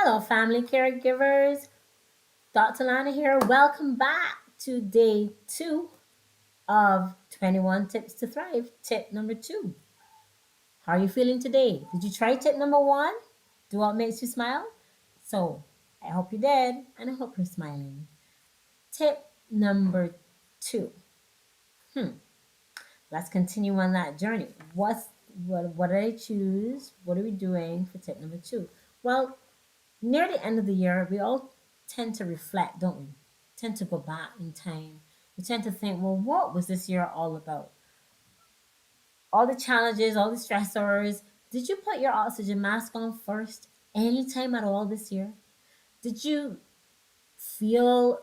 Hello, family caregivers. Dr. Lana here. Welcome back to day 2 of 21 Tips to Thrive. Tip number 2. How are you feeling today? Did you try tip number 1? Do what makes you smile? So, I hope you did, and I hope you're smiling. Tip number 2. Hmm. Let's continue on that journey. What did I choose? What are we doing for tip number 2? Well, near the end of the year, we all tend to reflect, don't we? Tend to go back in time. We tend to think, well, what was this year all about? All the challenges, all the stressors. Did you put your oxygen mask on first anytime at all this year? Did you feel,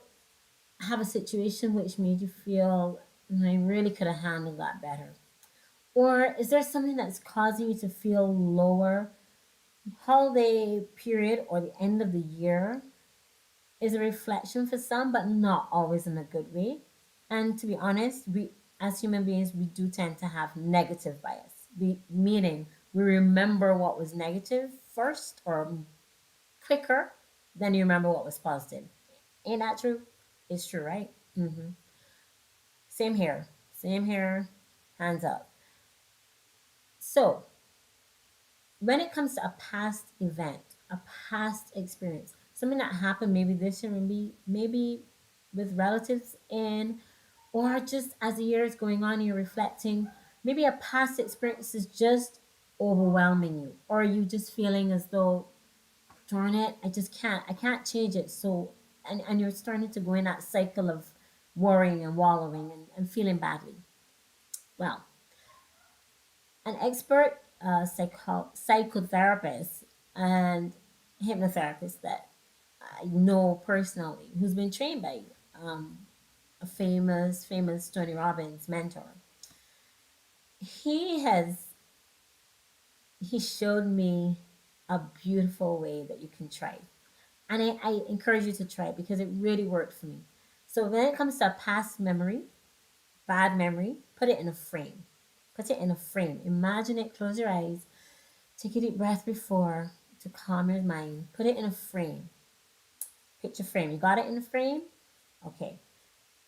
have a situation which made you feel, I really could have handled that better? Or is there something that's causing you to feel lower? Holiday period or the end of the year is a reflection for some, but not always in a good way. And to be honest, we as human beings, we do tend to have negative bias. Meaning we remember what was negative first or quicker than you remember what was positive. Ain't that true? It's true, right? Same here. Same here. Hands up. So when it comes to a past event, a past experience, something that happened maybe this year, maybe with relatives in, or just as the year is going on, you're reflecting, maybe a past experience is just overwhelming you, or you just feeling as though, darn it, I can't change it. So, and you're starting to go in that cycle of worrying and wallowing and feeling badly. Well, an expert psychotherapist and hypnotherapist that I know personally, who's been trained by um, a famous Tony Robbins mentor. He has he showed me a beautiful way that you can try, and I encourage you to try it because it really worked for me. So when it comes to a past memory, bad memory, put it in a frame. Put it in a frame. Imagine it. Close your eyes. Take a deep breath before to calm your mind. Put it in a frame. Picture frame. You got it in a frame? Okay.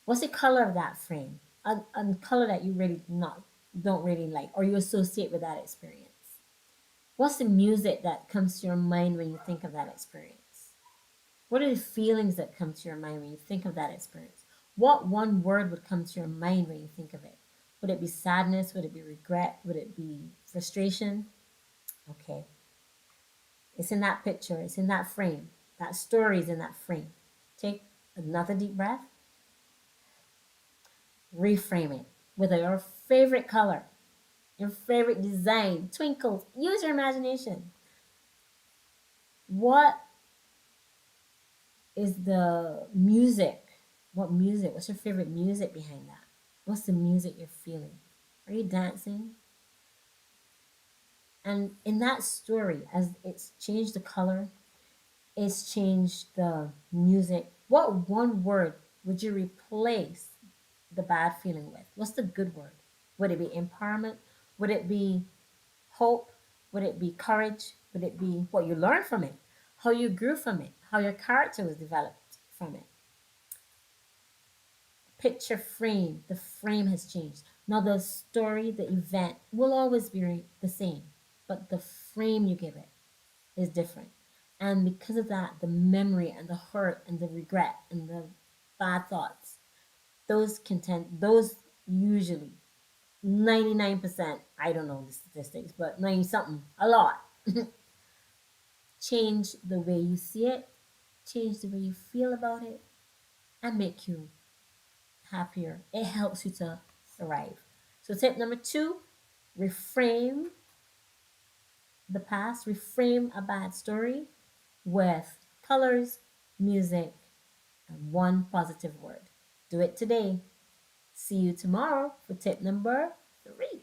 What's the color of that frame? A color that you really not don't really like or you associate with that experience. What's the music that comes to your mind when you think of that experience? What are the feelings that come to your mind when you think of that experience? What one word would come to your mind when you think of it? Would it be sadness? Would it be regret? Would it be frustration? Okay. It's in that picture, it's in that frame. That story is in that frame. Take another deep breath, reframe it with your favorite color, your favorite design, twinkles. Use your imagination. What is the music? What music? What's your favorite music behind that? What's the music you're feeling? Are you dancing? And in that story, as it's changed the color, it's changed the music. What one word would you replace the bad feeling with? What's the good word? Would it be empowerment? Would it be hope? Would it be courage? Would it be what you learned from it? How you grew from it? How your character was developed from it? Picture frame. The frame has changed. Now the story, the event will always be the same, but the frame you give it is different. And because of that, the memory and the hurt and the regret and the bad thoughts, those usually 99%, I don't know the statistics, but 90 something, a lot, change the way you see it, change the way you feel about it, and make you happier. It helps you to thrive. So, tip number 2, reframe the past, reframe a bad story with colors, music, and one positive word. Do it today. See you tomorrow for tip number 3.